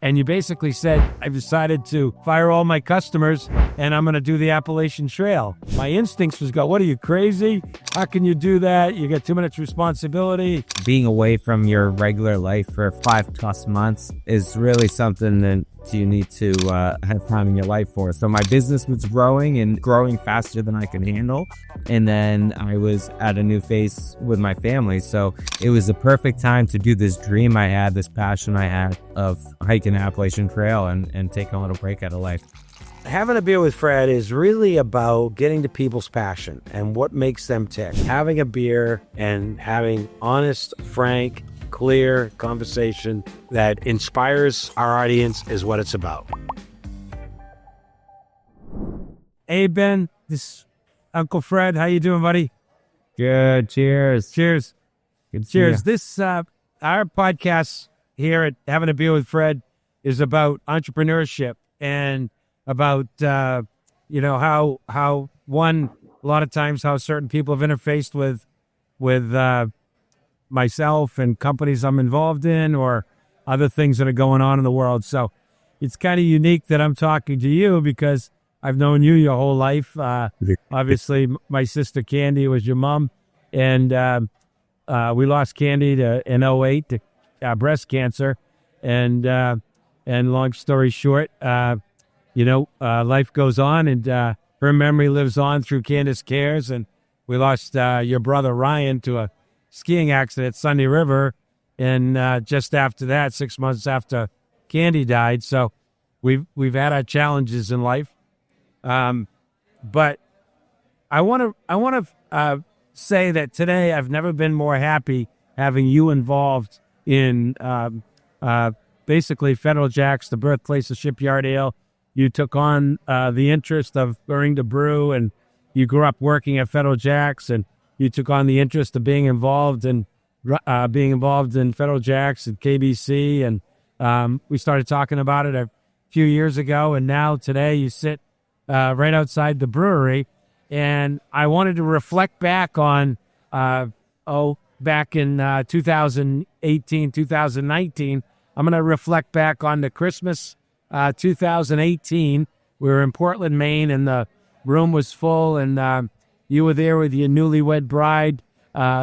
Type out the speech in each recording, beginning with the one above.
And you basically said, I've decided to fire all my customers and I'm going to do the Appalachian Trail. My instincts was go, what are you, crazy? How can you do that? You got too much responsibility. Being away from your regular life for 5+ months is really something that you need to have time in your life for. So my business was growing and growing faster than I could handle. And then I was at a new phase with my family. So it was the perfect time to do this dream I had, this passion I had of hiking the Appalachian Trail and taking a little break out of life. Having a beer with Fred is really about getting to people's passion and what makes them tick. Having a beer and having honest, frank, clear conversation that inspires our audience is what it's about. Hey, Ben, this is Uncle Fred. How you doing, buddy? Good. Cheers. Cheers. Good to Cheers. see This, our podcast here at Having a Beer with Fred is about entrepreneurship and about, how one, a lot of times how certain people have interfaced with myself and companies I'm involved in or other things that are going on in the world. So it's kind of unique that I'm talking to you because I've known you your whole life. Obviously, my sister Candy was your mom, and we lost Candy in 2008 to breast cancer. And long story short, life goes on, and her memory lives on through Candace Cares. And we lost your brother Ryan to a skiing accident at Sunday River, and just after that, 6 months after Candy died. So we've had our challenges in life, but I want to say that today I've never been more happy having you involved in basically Federal Jack's, the birthplace of Shipyard Ale. You took on the interest of learning to brew, and you grew up working at Federal Jack's, and you took on the interest of being involved in Federal Jack's and KBC, and we started talking about it a few years ago, and now today you sit right outside the brewery, and I wanted to reflect back on back in 2018, 2019. I'm going to reflect back on the Christmas 2018. We were in Portland, Maine, and the room was full, and you were there with your newlywed bride,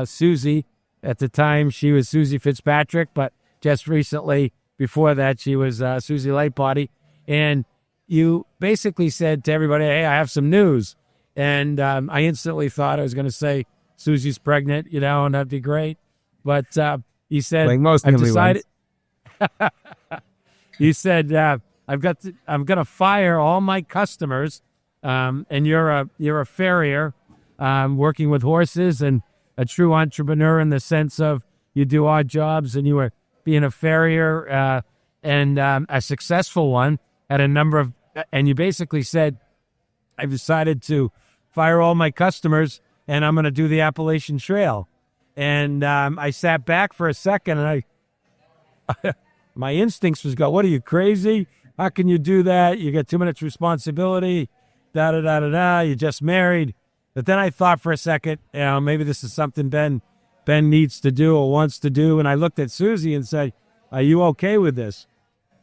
Susie. At the time, she was Susie Fitzpatrick, but just recently, before that, she was Susie Lightbody. And you basically said to everybody, hey, I have some news. And I instantly thought I was going to say, Susie's pregnant, and that'd be great. But you said, like most I've decided. You said, I'm going to fire all my customers, and you're a farrier, working with horses and a true entrepreneur in the sense of you do odd jobs, and you were being a farrier and a successful one at a number of, and you basically said, I've decided to fire all my customers and I'm going to do the Appalachian Trail. And I sat back for a second, and my instincts was go, what are you, crazy? How can you do that? You got too much responsibility, da-da-da-da-da, you just married. But then I thought for a second, maybe this is something Ben needs to do or wants to do. And I looked at Susie and said, are you okay with this?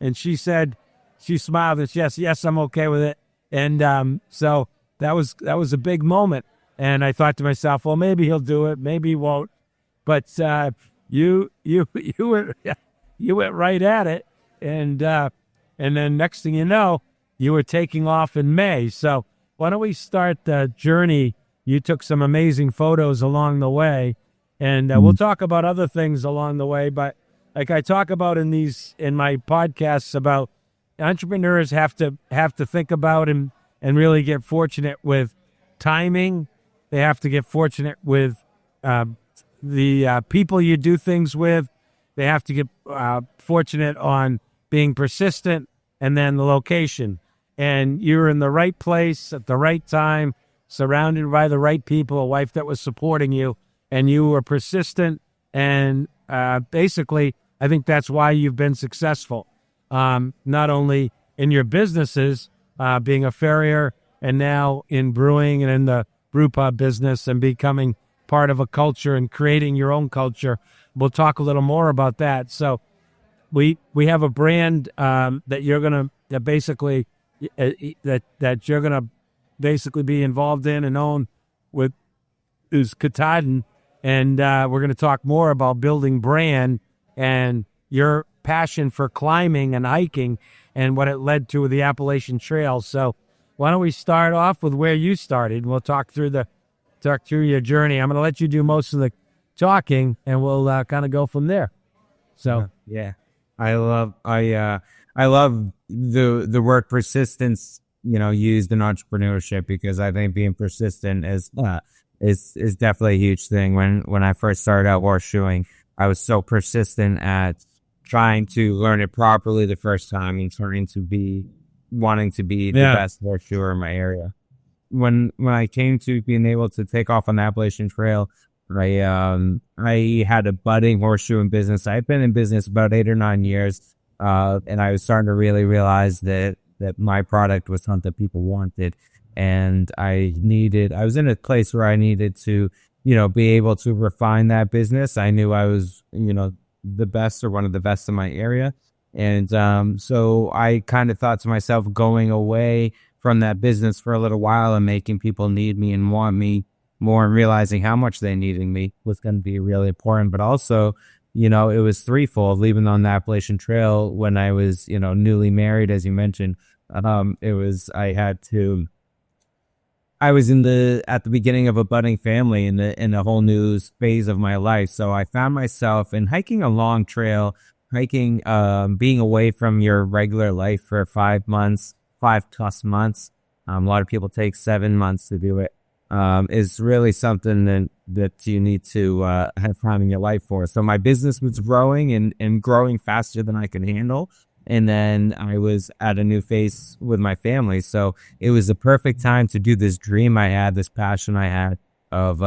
And she said, she smiled and said, yes, I'm okay with it. And so that was a big moment. And I thought to myself, well, maybe he'll do it, maybe he won't. But you went right at it. And then next thing you know, you were taking off in May. So why don't we start the journey? You took some amazing photos along the way, and we'll talk about other things along the way. But like I talk about in my podcasts about entrepreneurs have to think about and really get fortunate with timing. They have to get fortunate with the people you do things with. They have to get fortunate on being persistent, and then the location. And you're in the right place at the right time, surrounded by the right people, a wife that was supporting you, and you were persistent. And basically, I think that's why you've been successful, not only in your businesses, being a farrier, and now in brewing and in the brew pub business and becoming part of a culture and creating your own culture. We'll talk a little more about that. So we have a brand that you're gonna that basically that you're gonna basically be involved in and own with is Katahdin, and we're gonna talk more about building brand and your passion for climbing and hiking and what it led to with the Appalachian Trail. So why don't we start off with where you started? We'll talk through your journey. I'm going to let you do most of the talking, and we'll kind of go from there. So yeah, I love the word persistence, used in entrepreneurship, because I think being persistent is definitely a huge thing. When I first started out horseshoeing, I was so persistent at trying to learn it properly the first time and wanting to be the best horseshoer in my area. When I came to being able to take off on the Appalachian Trail, I had a budding horseshoeing business. I've been in business about 8 or 9 years, and I was starting to really realize that my product was something people wanted, and I was in a place where I needed to, be able to refine that business. I knew I was, the best or one of the best in my area. And so I kind of thought to myself, going away from that business for a little while and making people need me and want me more, and realizing how much they needed me was going to be really important. But also, it was threefold. Leaving on the Appalachian Trail when I was, newly married, as you mentioned, I was at the beginning of a budding family in a whole new phase of my life. So I found myself in hiking a long trail, being away from your regular life for 5 months, 5+ months. A lot of people take 7 months to do it. Is really something that you need to have time in your life for. So my business was growing and growing faster than I could handle. And then I was at a new phase with my family. So it was the perfect time to do this dream I had, this passion I had of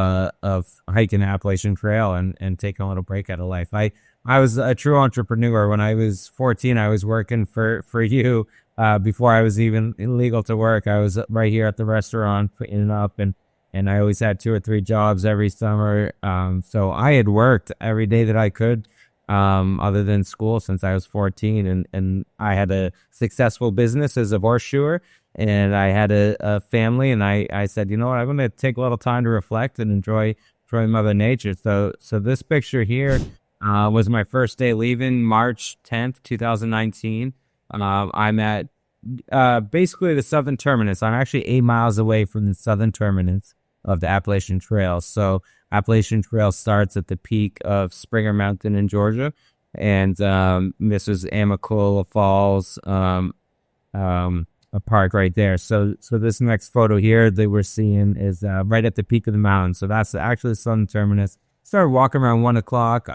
hiking the Appalachian Trail and taking a little break out of life. I was a true entrepreneur. When I was 14, I was working for you before I was even legal to work. I was right here at the restaurant putting it up, and I always had 2 or 3 jobs every summer. So I had worked every day that I could, other than school, since I was 14, and I had a successful business as a horseshoer, and I had a family, and I said, you know what, I'm going to take a little time to reflect and enjoy Mother Nature. So this picture here was my first day leaving, March 10th, 2019. I'm at basically the southern terminus. I'm actually 8 miles away from the southern terminus of the Appalachian Trail. So Appalachian Trail starts at the peak of Springer Mountain in Georgia, and this is Amicalola Falls, a park right there. So this next photo here that we're seeing is right at the peak of the mountain. So that's actually the southern terminus. Started walking around 1 o'clock.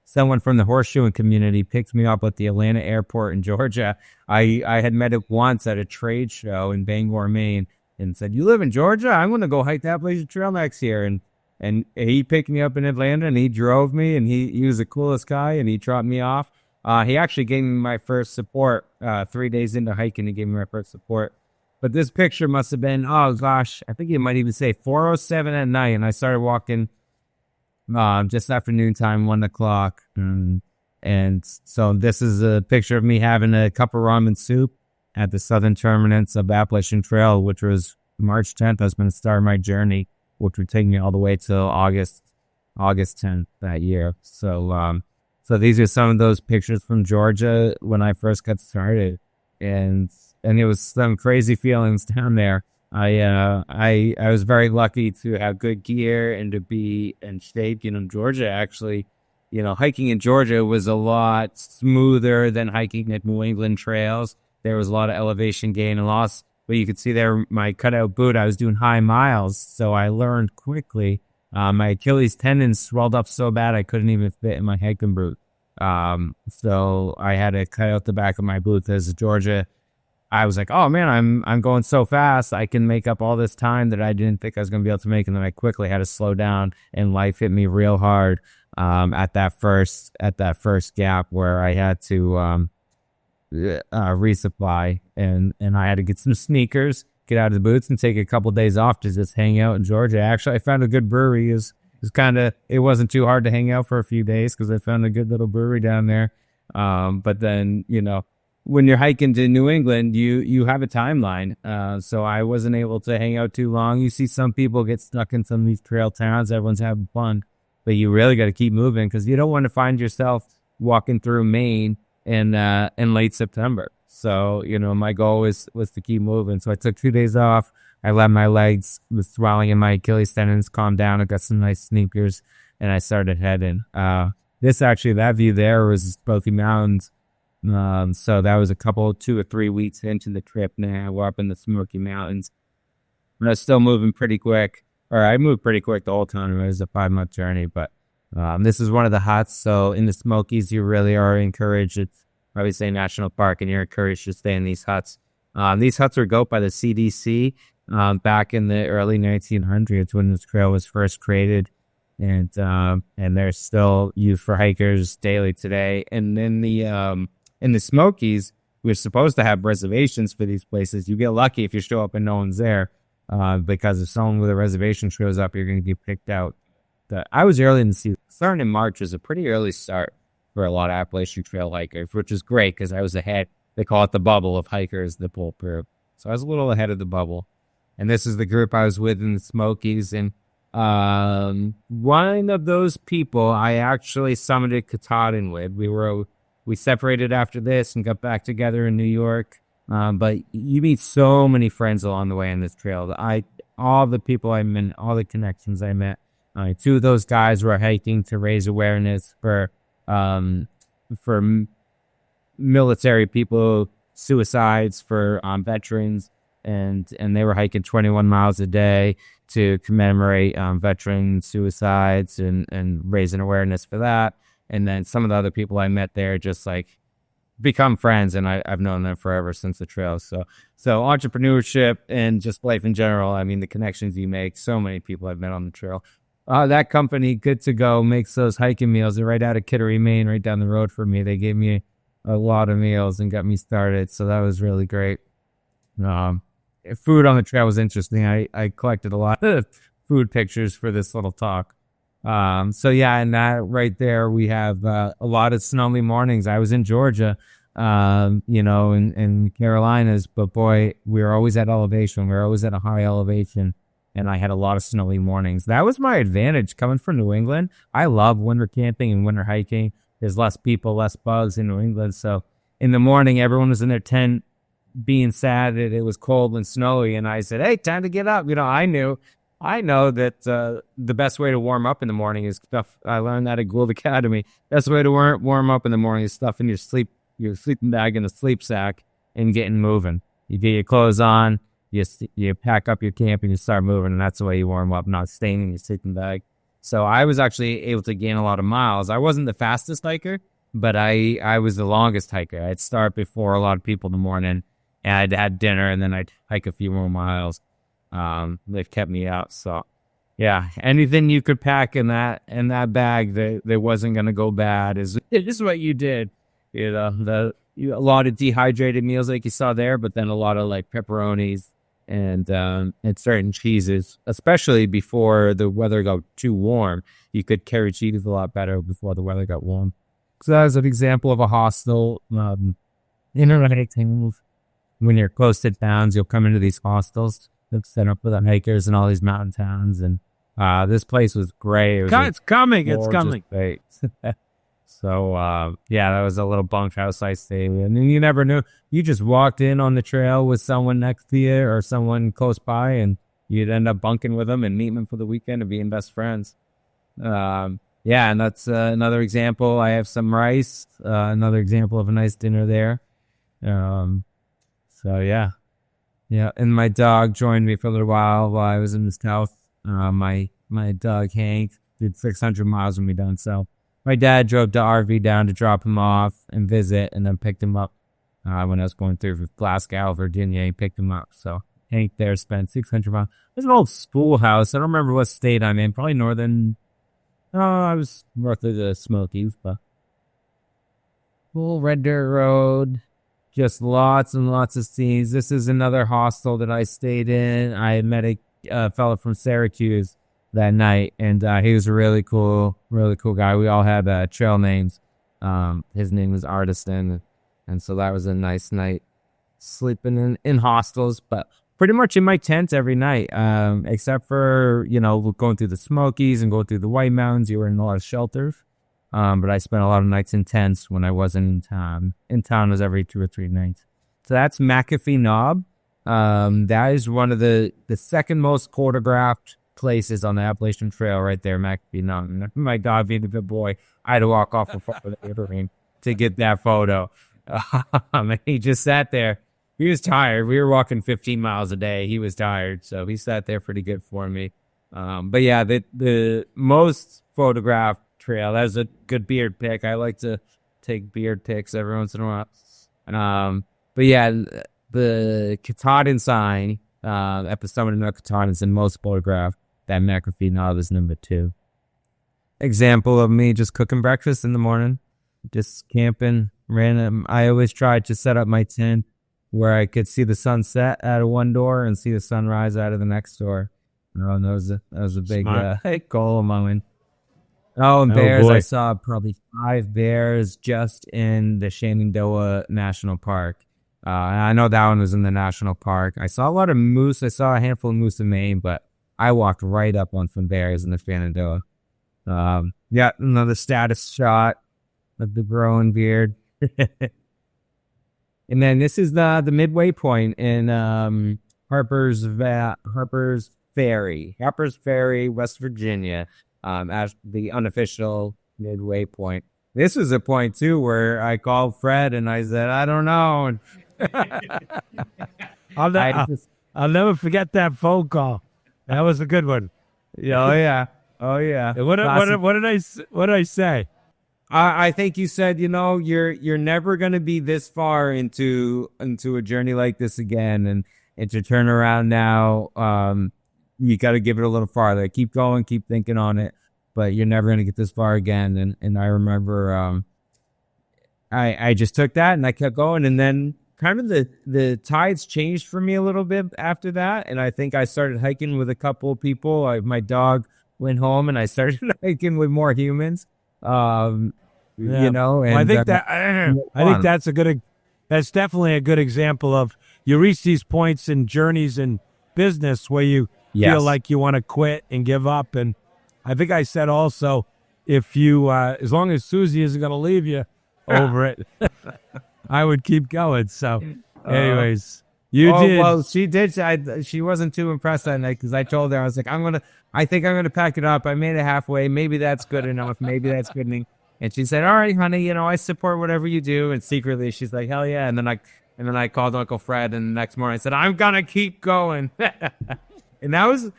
Someone from the horseshoeing community picked me up at the Atlanta airport in Georgia. I had met it once at a trade show in Bangor, Maine, and said, "You live in Georgia? I'm going to go hike the Appalachian Trail next year." And he picked me up in Atlanta, and he drove me, and he was the coolest guy, and he dropped me off. He actually gave me my first support 3 days into hiking. He gave me my first support. But this picture must have been, oh gosh, I think it might even say 4:07 at night, and I started walking just after noontime, 1 o'clock. And so this is a picture of me having a cup of ramen soup at the southern terminus of Appalachian Trail, which was March 10th. I was going to start my journey, which would take me all the way till August 10th that year. So these are some of those pictures from Georgia when I first got started, and it was some crazy feelings down there. I was very lucky to have good gear and to be in shape. Georgia actually, hiking in Georgia was a lot smoother than hiking at New England trails. There was a lot of elevation gain and loss, but you could see there my cutout boot, I was doing high miles, so I learned quickly. My Achilles tendon swelled up so bad I couldn't even fit in my hiking boot. So I had to cut out the back of my boot. As Georgia, I was like, oh man, I'm going so fast. I can make up all this time that I didn't think I was going to be able to make. And then I quickly had to slow down, and life hit me real hard, at that first gap where I had to, resupply, and I had to get some sneakers, get out of the boots, and take a couple days off to just hang out in Georgia. Actually, I found a good brewery. It wasn't too hard to hang out for a few days because I found a good little brewery down there. But then, when you're hiking to New England, you have a timeline. So I wasn't able to hang out too long. You see some people get stuck in some of these trail towns. Everyone's having fun, but you really got to keep moving because you don't want to find yourself walking through Maine in late September. So, my goal was to keep moving. So I took 2 days off. I let my legs with swelling in my Achilles tendons calm down. I got some nice sneakers and I started heading. That view there was Smoky Mountains. So that was 2 or 3 weeks into the trip now. We're up in the Smoky Mountains. And I was still moving pretty quick. Or I moved pretty quick the whole time. It was a 5-month journey. But this is one of the huts. So in the Smokies, you really are encouraged. It's obviously a national park, and you're encouraged to stay in these huts. These huts were built by the CDC back in the early 1900s when this trail was first created. And they're still used for hikers daily today. And then in the Smokies, we're supposed to have reservations for these places. You get lucky if you show up and no one's there, because if someone with a reservation shows up, you're going to get picked out. I was early in the season. Starting in March was a pretty early start for a lot of Appalachian Trail hikers, which is great because I was ahead. They call it the bubble of hikers that pull through. So I was a little ahead of the bubble. And this is the group I was with in the Smokies. And one of those people I actually summited Katahdin with. We separated after this and got back together in New York. But you meet so many friends along the way on this trail. All the people I met, all the connections I met. 2 of those guys were hiking to raise awareness for military people, suicides for veterans, and they were hiking 21 miles a day to commemorate veteran suicides and raising awareness for that. And then some of the other people I met there just become friends, and I've known them forever since the trail. So entrepreneurship and just life in general. I mean, the connections you make. So many people I've met on the trail. That company, Good to Go, makes those hiking meals. They're right out of Kittery, Maine, right down the road from me. They gave me a lot of meals and got me started. So that was really great. Food on the trail was interesting. I collected a lot of food pictures for this little talk. And that right there, we have a lot of snowy mornings. I was in Georgia, in Carolinas, but boy, we were always at elevation. We were always at a high elevation, and I had a lot of snowy mornings. That was my advantage coming from New England. I love winter camping and winter hiking. There's less people, less bugs in New England. So in the morning, everyone was in their tent being sad that it was cold and snowy. And I said, hey, time to get up. I know that the best way to warm up in the morning is stuff. I learned that at Gould Academy. Best way to warm up in the morning is stuffing your sleeping bag in a sleep sack and getting moving. You get your clothes on, you pack up your camp, and you start moving, and that's the way you warm up, not staying in your sleeping bag. So I was actually able to gain a lot of miles. I wasn't the fastest hiker, but I was the longest hiker. I'd start before a lot of people in the morning, and I'd had dinner, and then I'd hike a few more miles. They've kept me out. So yeah, anything you could pack in that bag that wasn't going to go bad is what you did. A lot of dehydrated meals like you saw there, but then a lot of pepperonis and certain cheeses, especially before the weather got too warm. You could carry cheese a lot better before the weather got warm. So that was an example of a hostel. When you're close to towns, you'll come into these hostels that's set up for the hikers and all these mountain towns. And this place was great. It's coming. So, that was a little bunkhouse I stayed in. And you never knew. You just walked in on the trail with someone next to you or someone close by, and you'd end up bunking with them and meeting them for the weekend and being best friends. And that's another example. I have some rice, another example of a nice dinner there. And my dog joined me for a little while I was in the south. My dog Hank did 600 miles with me down south. My dad drove to RV down to drop him off and visit, and then picked him up when I was going through Glasgow, Virginia. He picked him up. So Hank there spent 600 miles. There's an old schoolhouse. I don't remember what state I'm in. Probably northern. I was north of the Smokies, but cool Red Dirt Road. Just lots and lots of scenes. This is another hostel that I stayed in. I met a fellow from Syracuse that night, and he was a really cool guy. We all had trail names. His name was Artistan, and so that was a nice night sleeping in hostels, but pretty much in my tent every night, except for, going through the Smokies and going through the White Mountains. You were in a lot of shelters, but I spent a lot of nights in tents when I wasn't in town. In town was every 2 or 3 nights. So that's McAfee Knob. That is one of the second most photographed places on the Appalachian Trail right there, McAfee Knob. My God, being a good boy, I had to walk off before the airplane to get that photo. And he just sat there. He was tired. We were walking 15 miles a day. He was tired, so he sat there pretty good for me. But yeah, the most photographed trail, that was a good beard pick. I like to take beard pics every once in a while. But yeah, the Katahdin sign at the summit of the Katahdin is the most photographed. That McAfee Knob is number 2. Example of me just cooking breakfast in the morning, just camping, random. I always tried to set up my tent where I could see the sunset out of one door and see the sunrise out of the next door. That was a big goal of mine. Oh, and bears. Boy. I saw probably 5 bears just in the Shenandoah National Park. I know that one was in the national park. I saw a lot of moose. I saw a handful of moose in Maine, but I walked right up on some bears in the Shenandoah. Yeah, another status shot of the growing beard. And then this is the midway point in Harper's Ferry, West Virginia, as the unofficial midway point. This is a point too where I called Fred and I said, I don't know. I'll never forget that phone call. That was a good one. Oh yeah. What did I say? I think you said, you're never going to be this far into a journey like this again, and to turn around now, you got to give it a little farther. Keep going, keep thinking on it, but you're never going to get this far again. And I remember, I just took that and I kept going, and then kind of the tides changed for me a little bit after that, and I think I started hiking with a couple of people. My dog went home, and I started hiking with more humans. And I think that's definitely a good example of you reach these points in journeys in business where you feel like you want to quit and give up. And I think I said also, if you, as long as Susie isn't going to leave you over it, I would keep going. So anyways, you did. Well, she did. She wasn't too impressed that night because I told her, I was like, I think I'm going to pack it up. I made it halfway. Maybe that's good enough. Maybe that's good enough. And she said, all right, honey, I support whatever you do. And secretly she's like, hell yeah. And then I called Uncle Fred, and the next morning I said, I'm going to keep going. And that was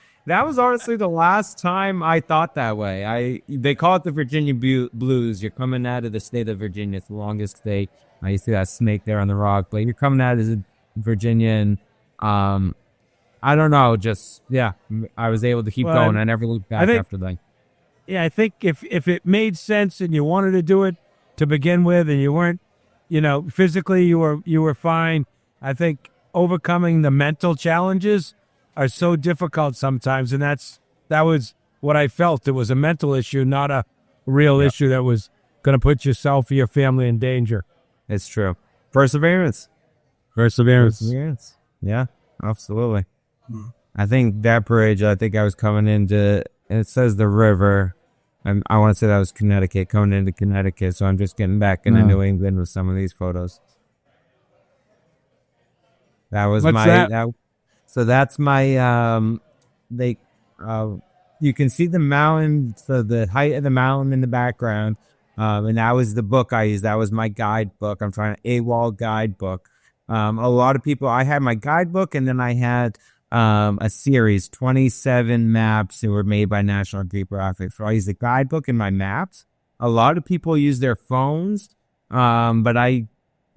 honestly the last time I thought that way. They call it the Virginia blues. You're coming out of the state of Virginia. It's the longest state. I used to see that snake there on the rock, but you're coming out of Virginia, and I don't know, I was able to keep going. I never looked back after that. Yeah, I think if it made sense and you wanted to do it to begin with, and you weren't, physically you were fine. I think overcoming the mental challenges are so difficult sometimes, and that was what I felt. It was a mental issue, not a real issue that was going to put yourself or your family in danger. It's true. Perseverance. Yeah, absolutely. I think that bridge, I was coming into, it says the river. I want to say that was Connecticut, coming into Connecticut. So I'm just getting back into New England with some of these photos. That was so that's my, you can see the mountain, so the height of the mountain in the background. And that was the book I used. That was my guidebook. I'm trying AWOL guidebook. A lot of people, I had my guidebook, and then I had a series, 27 maps that were made by National Geographic. So I used the guidebook and my maps. A lot of people use their phones, but I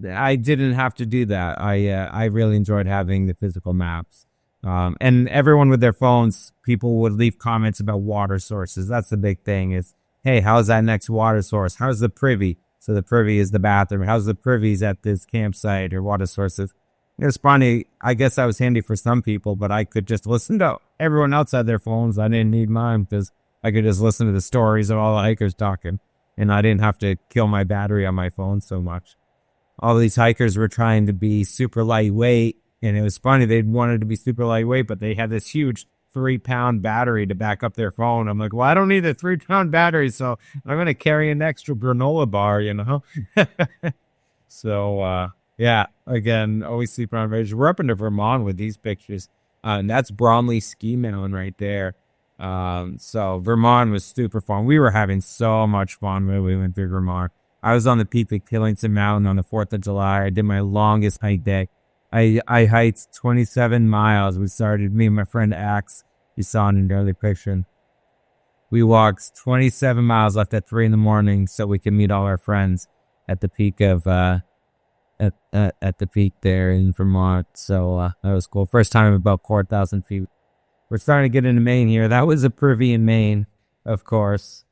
didn't have to do that. I really enjoyed having the physical maps. And everyone with their phones, people would leave comments about water sources. That's the big thing is, hey, how's that next water source? How's the privy? So the privy is the bathroom. How's the privies at this campsite or water sources? It was funny. I guess that was handy for some people, but I could just listen to everyone else had their phones. I didn't need mine because I could just listen to the stories of all the hikers talking. and I didn't have to kill my battery on my phone so much. All these hikers were trying to be super lightweight, and it was funny. They wanted to be super lightweight, but they had this huge 3-pound battery to back up their phone. I'm like, well, I don't need a 3-pound battery, so I'm going to carry an extra granola bar, you know? So, yeah, again, always sleep on vacation. We're up into Vermont with these pictures. And that's Bromley Ski Mountain right there. So Vermont was super fun. We were having so much fun when we went through Vermont. I was on the peak of Killington Mountain on the 4th of July. I did my longest hike day. I hiked 27 miles. We started, me and my friend Axe, you saw in an early picture. We walked 27 miles left at 3 a.m. so we could meet all our friends at the peak of, at the peak there in Vermont. So, that was cool. First time about 4,000 feet. We're starting to get into Maine here. That was a privy in Maine, of course.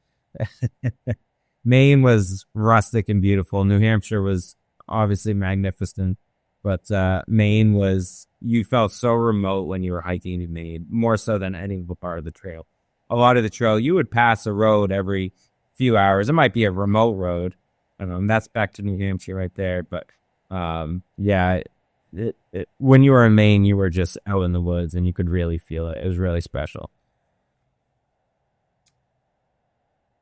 Maine was rustic and beautiful. New Hampshire was obviously magnificent. But Maine was, you felt so remote when you were hiking in Maine, more so than any part of the trail. A lot of the trail, you would pass a road every few hours. It might be a remote road. That's back to New Hampshire right there. But yeah, when you were in Maine, you were just out in the woods and you could really feel it. It was really special.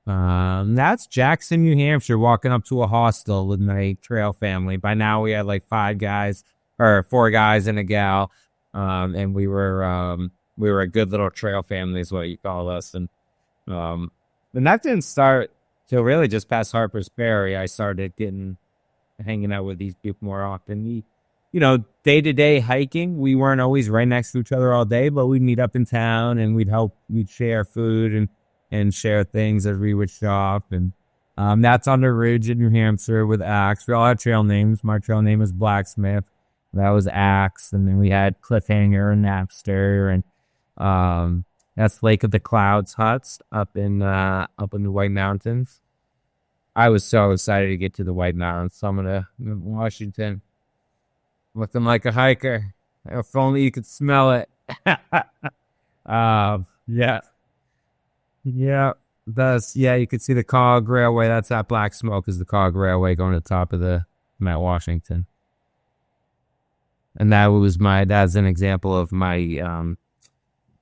That's Jackson, New Hampshire, walking up to a hostel with my trail family. By now we had like 4 guys and a gal. And we were a good little trail family is what you call us. And that didn't start till really just past Harper's Ferry. I started hanging out with these people more often. Day-to-day hiking, we weren't always right next to each other all day, but we'd meet up in town and we'd share food and share things as we would shop. And that's on the ridge in New Hampshire with Axe. We all had trail names. My trail name was Blacksmith. That was Axe. And then we had Cliffhanger and Napster. And that's Lake of the Clouds huts up in the White Mountains. I was so excited to get to the White Mountains. Summit of Washington. Looking like a hiker. If only you could smell it. Yeah. Yeah, you could see the Cog Railway. That's that black smoke is the Cog Railway going to the top of the Mount Washington. And that's an example of my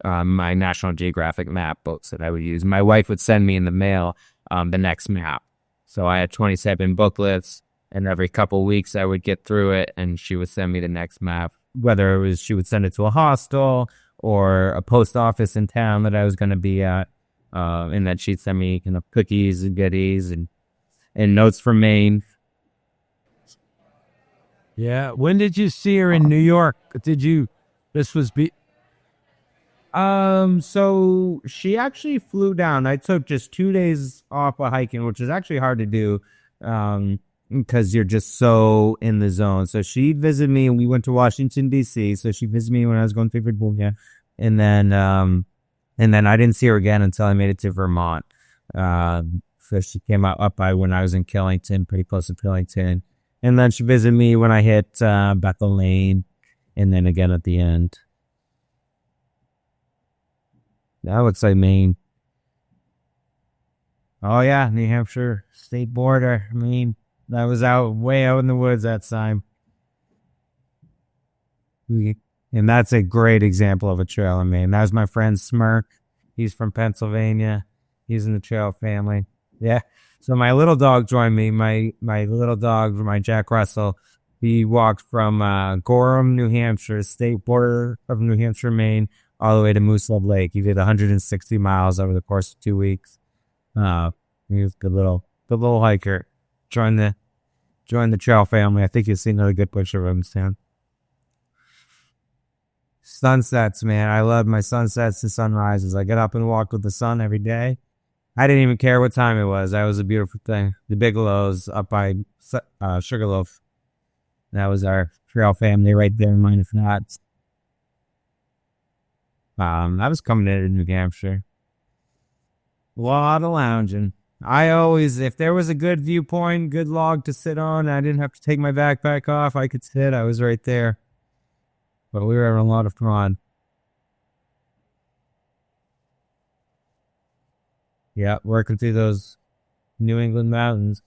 my National Geographic map books that I would use. My wife would send me in the mail the next map. So I had 27 booklets, and every couple weeks I would get through it, and she would send me the next map. Whether it was she would send it to a hostel or a post office in town that I was going to be at. And then she'd send me cookies and goodies and notes from Maine. Yeah. When did you see her in New York? So she actually flew down. I took just 2 days off of hiking, which is actually hard to do, because you're just so in the zone. So she visited me and we went to Washington, D.C. So she visited me when I was going through Virginia. And then I didn't see her again until I made it to Vermont. So she came up by when I was in Killington, pretty close to Killington. And then she visited me when I hit Bethel Lane, and then again at the end. That looks like Maine. Oh, yeah, New Hampshire state border. Maine. That was way out in the woods that time. And that's a great example of a trail in Maine. That was my friend Smirk. He's from Pennsylvania. He's in the trail family. Yeah. So my little dog joined me. My little dog, my Jack Russell, he walked from Gorham, New Hampshire, state border of New Hampshire, Maine, all the way to Moosehead Lake. He did 160 miles over the course of 2 weeks. He was a good little hiker. Joined the trail family. I think you'll see another good picture of him soon. Sunsets, man. I love my sunsets and sunrises. I get up and walk with the sun every day. I didn't even care what time it was. That was a beautiful thing. The Bigelows up by Sugarloaf. That was our trail family right there, mine if not. I was coming into New Hampshire. A lot of lounging. I always, if there was a good viewpoint, good log to sit on, I didn't have to take my backpack off. I could sit. I was right there. But we were having a lot of fun. Yeah, working through those New England mountains.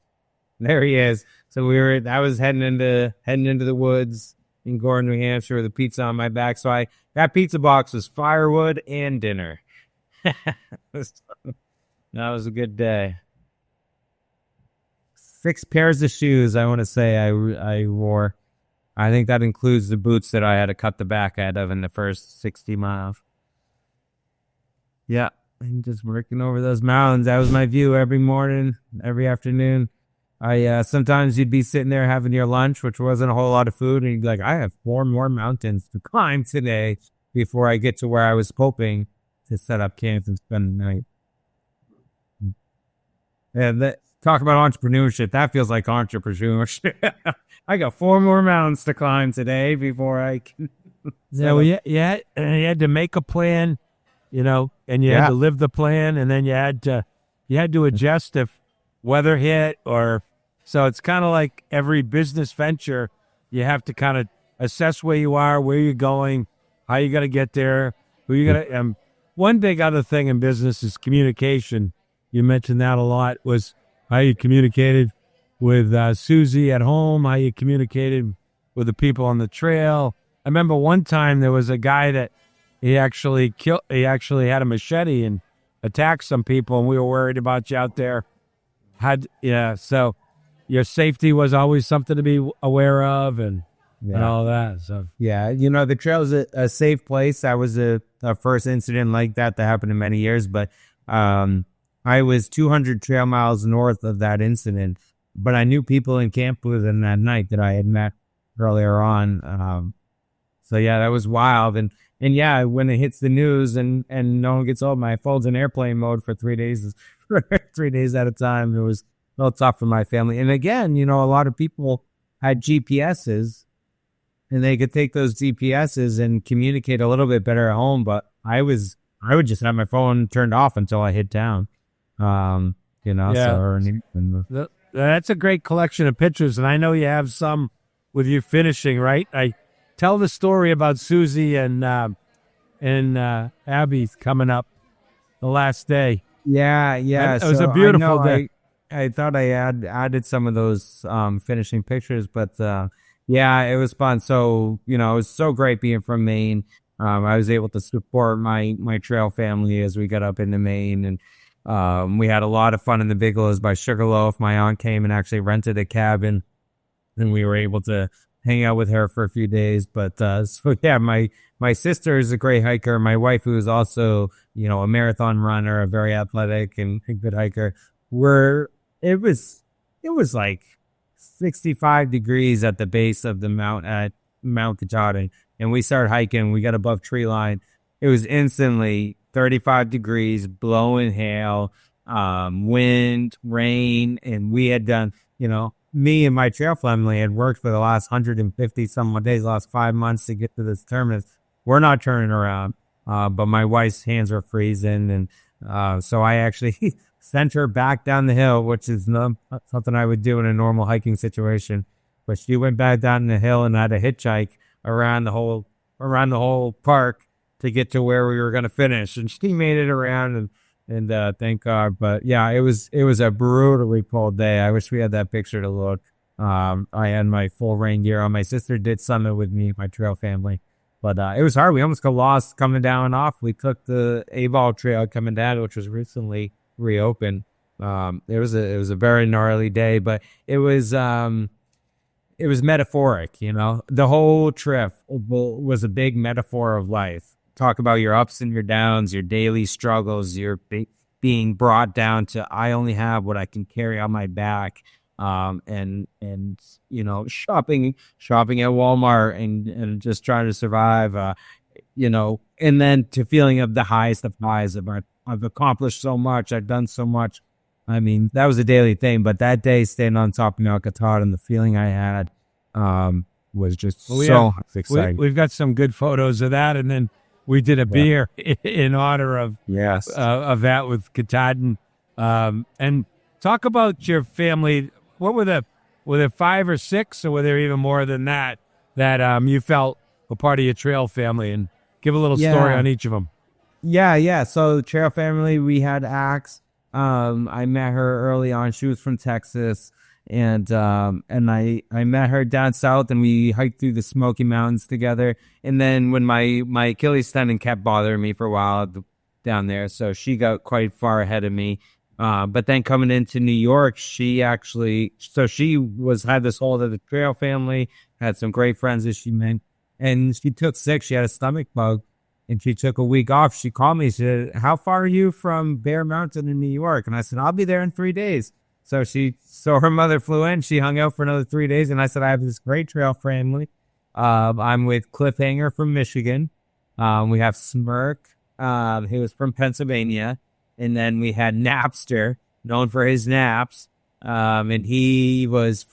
There he is. So I was heading into the woods in Gordon, New Hampshire with a pizza on my back. So that pizza box was firewood and dinner. That was a good day. 6 pairs of shoes, I want to say I wore. I think that includes the boots that I had to cut the back out of in the first 60 miles. Yeah, and just working over those mountains. That was my view every morning, every afternoon. Sometimes you'd be sitting there having your lunch, which wasn't a whole lot of food, and you'd be like, I have 4 more mountains to climb today before I get to where I was hoping to set up camp and spend the night. Yeah, talk about entrepreneurship. That feels like entrepreneurship. I got 4 more mountains to climb today before I can. Yeah, well, you had to make a plan, and you had to live the plan, and then you had to adjust if weather hit or. So it's kind of like every business venture, you have to kind of assess where you are, where you're going, how you got to get there, who you got to. One big other thing in business is communication. You mentioned that a lot. Was how you communicated with Susie at home, how you communicated with the people on the trail. I remember one time there was a guy that he actually had a machete and attacked some people, and we were worried about you out there. So your safety was always something to be aware of and all that. So the trail is a safe place. That was a first incident like that happened in many years, but I was 200 trail miles north of that incident, but I knew people in camp with them that night that I had met earlier on. So that was wild. And when it hits the news and no one gets my phone's in airplane mode for 3 days, 3 days at a time, it was a little tough for my family. And again, a lot of people had GPSs and they could take those GPSs and communicate a little bit better at home. But I would just have my phone turned off until I hit town. That's a great collection of pictures. And I know you have some with you finishing, right? I tell the story about Susie and Abby coming up the last day. Yeah. It was a beautiful day. I thought I added some of those finishing pictures, but it was fun. So, it was so great being from Maine. I was able to support my trail family as we got up into Maine, and we had a lot of fun in the Bigelows by Sugarloaf. My aunt came and actually rented a cabin, and we were able to hang out with her for a few days. But my sister is a great hiker. My wife, who is also a marathon runner, a very athletic and a good hiker, it was like 65 degrees at the base of the mount at Mount Katahdin, and we started hiking. We got above tree line. It was instantly 35 degrees, blowing hail, wind, rain, and we had done, me and my trail family had worked for the last 150 some days, last 5 months to get to this terminus. We're not turning around, but my wife's hands were freezing, and so I actually sent her back down the hill, which is not something I would do in a normal hiking situation. But she went back down the hill and had a hitchhike around the whole park to get to where we were going to finish. And she made it around, and thank God. But it was a brutally cold day. I wish we had that picture to load. I had my full rain gear on. My sister did summit with me, my trail family. But it was hard. We almost got lost coming down off. We took the A-Ball Trail coming down, which was recently reopened. It was a very gnarly day, but it was metaphoric. The whole trip was a big metaphor of life. Talk about your ups and your downs, your daily struggles, your being brought down to I only have what I can carry on my back, and shopping at Walmart and just trying to survive, and then to feeling of the highest of highs of I've accomplished so much. I've done so much. I mean, that was a daily thing, but that day standing on top of Mount Katahdin and the feeling I had was just so exciting. We've got some good photos of that, and then we did a beer in honor of that with Katahdin. And talk about your family. What were there 5 or 6, or were there even more than that you felt were part of your trail family? And give a little story on each of them. Yeah. So the trail family, we had Axe, I met her early on. She was from Texas, and I met her down south, and we hiked through the Smoky Mountains together. And then when my Achilles tendon kept bothering me for a while down there, so she got quite far ahead of me. But then coming into New York, she had this whole other trail family, had some great friends that she met, and she took sick. She had a stomach bug, and she took a week off. She called me. She said, "How far are you from Bear Mountain in New York?" And I said, "I'll be there in 3 days." So her mother flew in. She hung out for another 3 days, and I said, "I have this great trail family. I'm with Cliffhanger from Michigan. We have Smirk, who was from Pennsylvania. And then we had Napster, known for his naps. And he was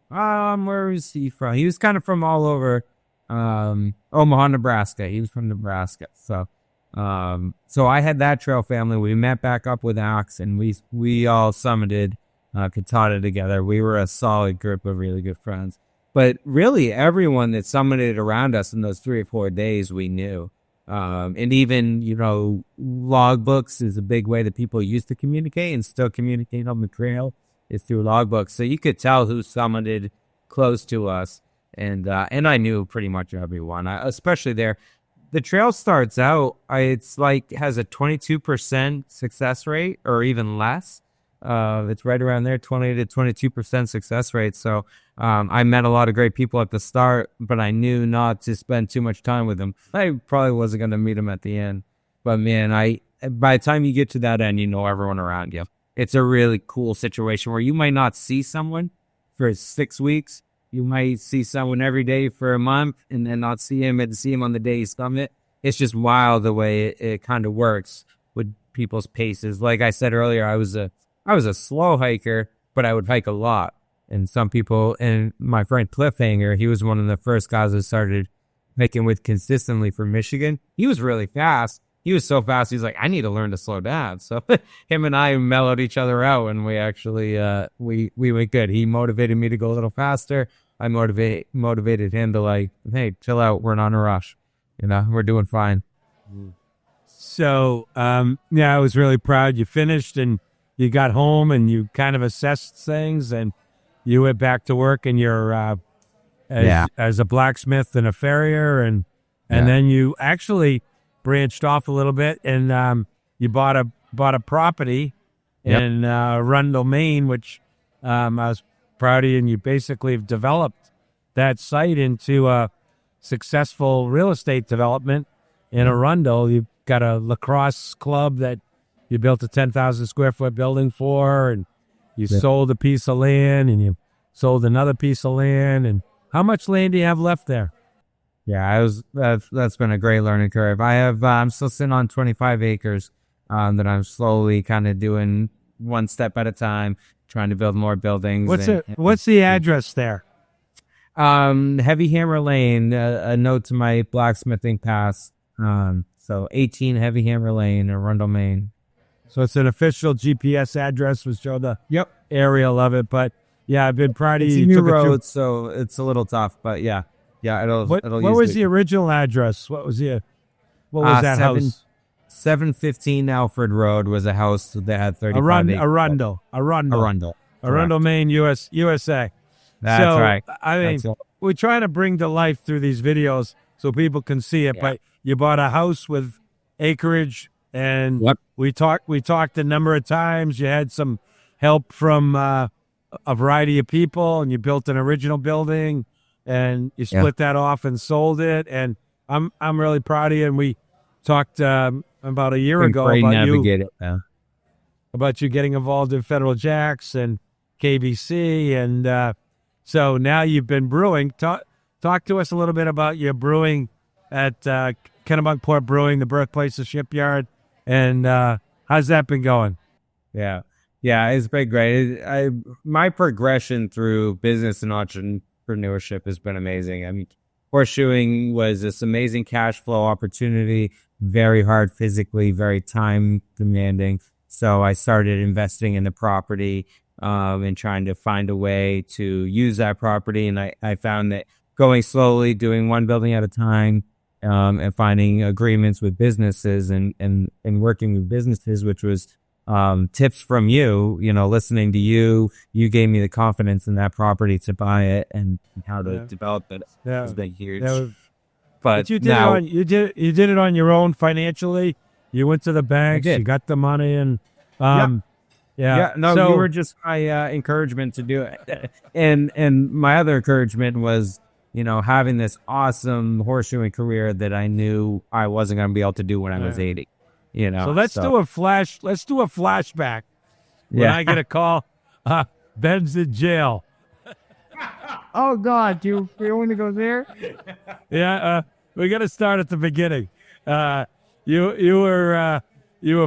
where was he from? He was kind of from all over, Omaha, Nebraska. He was from Nebraska. So I had that trail family. We met back up with Axe, and we all summited, Katahdin together. We were a solid group of really good friends. But really, everyone that summited around us in those 3 or 4 days, we knew. And even, logbooks is a big way that people used to communicate and still communicate on the trail is through logbooks. So you could tell who summited close to us. And I knew pretty much everyone, especially there. The trail starts out, it's like has a 22% success rate or even less. It's right around there, 20 to 22% success rate. So I met a lot of great people at the start, but I knew not to spend too much time with them. I probably wasn't going to meet them at the end. But man, by the time you get to that end, you know everyone around you. It's a really cool situation where you might not see someone for 6 weeks. You might see someone every day for a month and then not see him and see him on the day you summit. It's just wild the way it kind of works with people's paces. Like I said earlier, I was a slow hiker, but I would hike a lot. And some people, and my friend Cliffhanger, he was one of the first guys that started hiking with consistently from Michigan. He was really fast. He was so fast, he's like, I need to learn to slow down. So him and I mellowed each other out, and we actually, we went good. He motivated me to go a little faster. I motivated him to like, hey, chill out. We're not in a rush. We're doing fine. So, I was really proud you finished and you got home and you kind of assessed things and you went back to work and you're as a blacksmith and a farrier and then you actually branched off a little bit and you bought a property in Arundel, Maine, which I was proud of you, and you basically have developed that site into a successful real estate development in Arundel. You've got a lacrosse club that you built a 10,000 square foot building for, and you sold a piece of land, and you sold another piece of land. And how much land do you have left there? Yeah, that's been a great learning curve. I'm still sitting on 25 acres that I'm slowly kind of doing one step at a time, trying to build more buildings. What's the address there? Heavy Hammer Lane, a note to my blacksmithing past. So 18 Heavy Hammer Lane, Arundel, Maine. So it's an official GPS address, which show the aerial of it. But yeah, I've been proud of you. It's a new road, so it's a little tough. But yeah, What was the original address? What was that house? 715 Alfred Road was a house that had 35 acres. Arundel, Maine, USA. That's right. I mean, we're trying to bring to life through these videos so people can see it. But you bought a house with acreage, and we talked a number of times. You had some help from a variety of people, and you built an original building, and you split that off and sold it. And I'm really proud of you. And we talked about a year ago about you getting involved in Federal Jacks and KBC, and so now you've been brewing. Talk to us a little bit about your brewing at Kennebunkport Brewing, the birthplace of Shipyard, and how's that been going? Yeah, it's been great. My progression through business and entrepreneurship has been amazing. I mean, horseshoeing was this amazing cash flow opportunity, very hard physically, very time demanding. So I started investing in the property and trying to find a way to use that property. And I found that going slowly, doing one building at a time, and finding agreements with businesses and working with businesses, which was tips from you, listening to you. You gave me the confidence in that property to buy it and how to develop it. Yeah. Has been huge. But you did you did it on your own financially. You went to the banks, you got the money, and no, so, you were just my encouragement to do it. And my other encouragement was, having this awesome horseshoeing career that I knew I wasn't going to be able to do when I was 80. So let's do a flashback. When I get a call, Ben's in jail. Oh God, you want to go there? Yeah, we got to start at the beginning. You were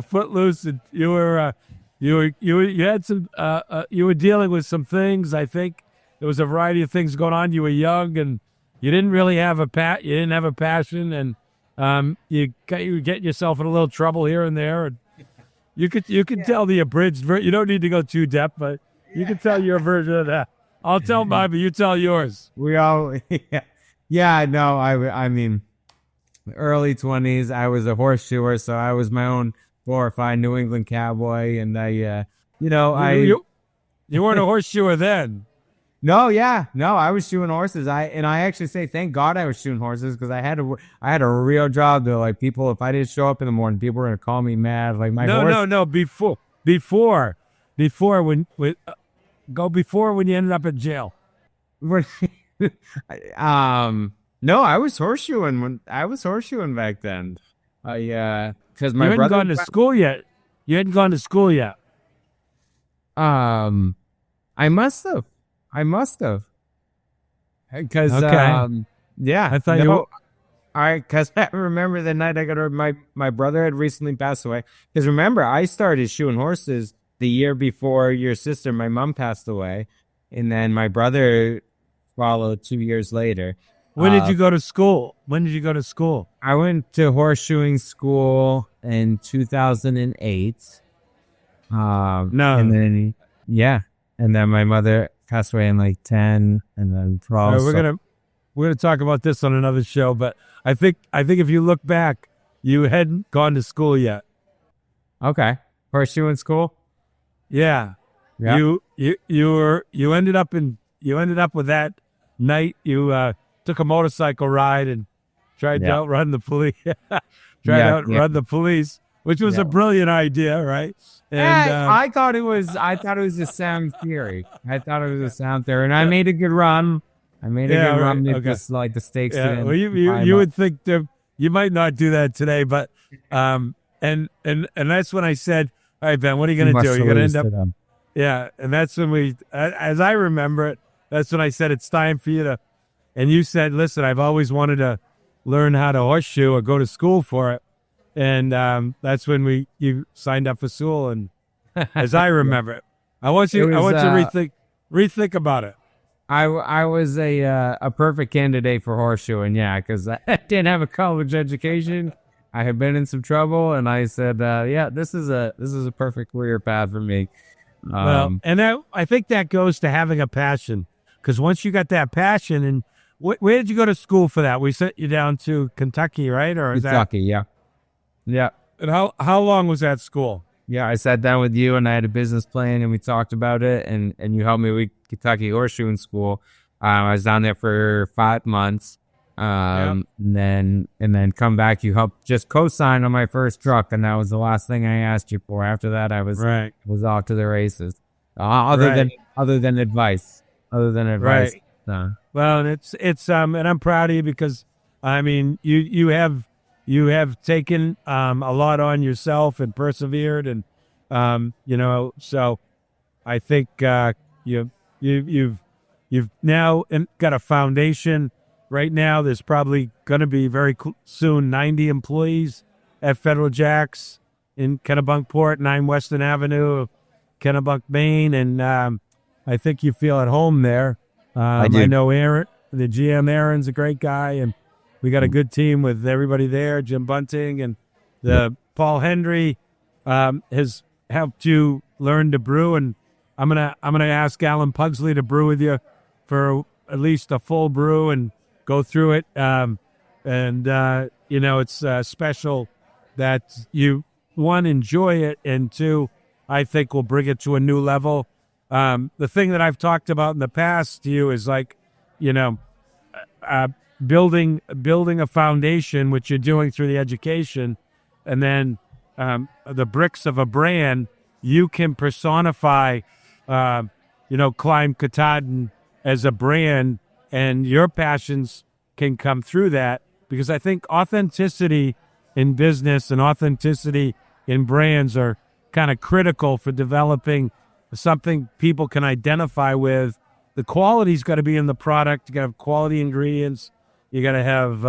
footloose, and you were dealing with some things. I think there was a variety of things going on. You were young, and you didn't really have a passion, and you were getting yourself in a little trouble here and there. And you could tell the abridged version. You don't need to go too depth, but you can tell your version of that. I'll tell mine, but you tell yours. We all, no, I mean, early 20s, I was a horseshoer, so I was my own glorified New England cowboy, and you weren't a horseshoer then. No, I was shoeing horses. I actually say thank God I was shoeing horses, because I had a real job though. Like, people, if I didn't show up in the morning, people were gonna call me mad. Like, my horse. No. Before when you ended up in jail. No, I was horseshoeing back then. Because my brother hadn't gone to school yet. You hadn't gone to school yet. I must have. Because I thought you. All right, because I remember the night I got my brother had recently passed away. Because remember, I started shoeing horses the year before your sister, my mom, passed away, and then my brother followed 2 years later. When did you go to school? I went to horseshoeing school in 2008. And then my mother passed away in like 10, and then 12. Right, we're gonna talk about this on another show, but I think if you look back, you hadn't gone to school yet. Okay, horseshoeing school. Yeah. You ended up with that night. You took a motorcycle ride and tried to outrun the police. Outrun the police, which was a brilliant idea, right? And I thought it was a sound theory. And I made a good run. Because like the stakes. Yeah. Well, you would think that you might not do that today, but and that's when I said, all right, Ben, what are you going to do? You're going to end up. Yeah, and that's when as I remember it, that's when I said it's time for you to. And you said, listen, I've always wanted to learn how to horseshoe or go to school for it. And that's when you signed up for school. And as I remember it, I want you to rethink about it. I was a perfect candidate for horseshoeing, because I didn't have a college education. I had been in some trouble, and I said, this is a perfect career path for me. I think that goes to having a passion, because once you got that passion, and where did you go to school for that? We sent you down to Kentucky, right? Or Kentucky, yeah. And how long was that school? Yeah, I sat down with you, and I had a business plan, and we talked about it, and you helped me with Kentucky horseshoeing school. I was down there for 5 months, and then come back. You helped just co-sign on my first truck, and that was the last thing I asked you for. After that, I was off to the races. Other than advice. Right. So. Well, and it's and I'm proud of you, because I mean you have taken a lot on yourself and persevered, and so I think you've now got a foundation. Right now, there's probably going to be very soon 90 employees at Federal Jacks in Kennebunkport, 9 Western Avenue, Kennebunk, Maine, and I think you feel at home there. I know Aaron, the GM. Aaron's a great guy, and we got a good team with everybody there. Jim Bunting and Paul Hendry has helped you learn to brew, and I'm gonna ask Alan Pugsley to brew with you for at least a full brew and go through it. And it's special that you, one, enjoy it, and two, I think will bring it to a new level. The thing that I've talked about in the past to you is like, building a foundation, which you're doing through the education, and then the bricks of a brand. You can personify, Climb Katahdin as a brand, and your passions can come through that, because I think authenticity in business and authenticity in brands are kind of critical for developing something people can identify with. The quality's got to be in the product. You got to have quality ingredients. You got to have,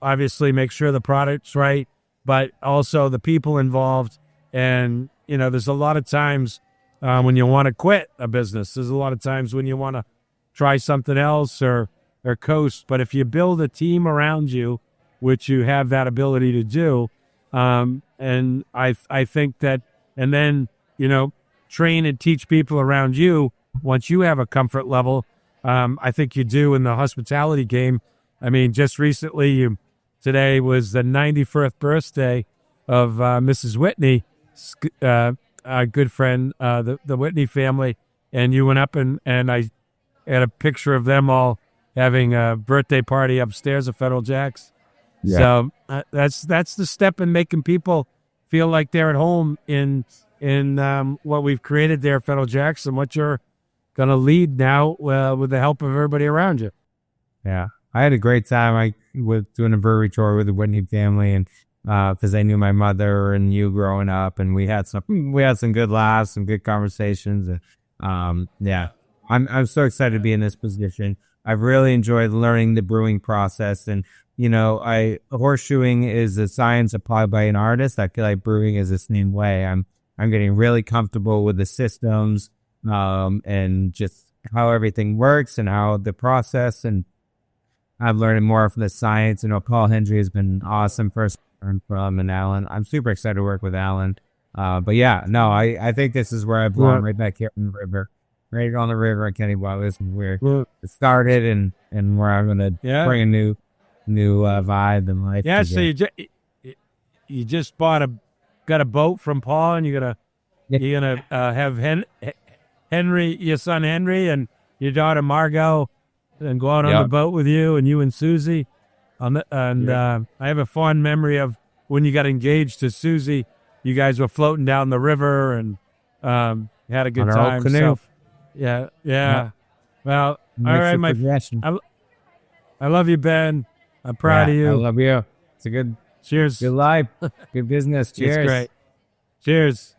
obviously make sure the product's right, but also the people involved. And, there's a lot of times when you want to quit a business. There's a lot of times when you want to try something else or coast. But if you build a team around you, which you have that ability to do, and I think that, and then, train and teach people around you once you have a comfort level. I think you do in the hospitality game. I mean, just recently, today was the 91st birthday of Mrs. Whitney, a good friend, the Whitney family, and you went up and I had a picture of them all having a birthday party upstairs at Federal Jacks. Yeah. So that's the step in making people feel like they're at home in what we've created there at Federal Jacks, and what you're going to lead now with the help of everybody around you. Yeah. I had a great time. I was doing a brewery tour with the Whitney family, and because I knew my mother and you growing up, and we had some good laughs, some good conversations. And I'm so excited to be in this position. I've really enjoyed learning the brewing process, and horseshoeing is a science applied by an artist. I feel like brewing is the same way. I'm getting really comfortable with the systems, and just how everything works and how the process, and I'm learning more from the science. Paul Hendry has been awesome first learn from, and Alan. I'm super excited to work with Alan. I think this is where I belong, right back here on the river. Right on the river at Kennebunk. This is where it started, and where I'm going to bring a new vibe and life. Yeah, so you just got a boat from Paul, and you're gonna have Henry, your son Henry, and your daughter Margot, and go out on the boat with you and Susie. I have a fond memory of when you got engaged to Susie. You guys were floating down the river and had a good time. So, yeah. Well, all right, I love you, Ben. I'm proud of you. I love you. It's a good, cheers. Good life, good business. Cheers. It's great. Cheers.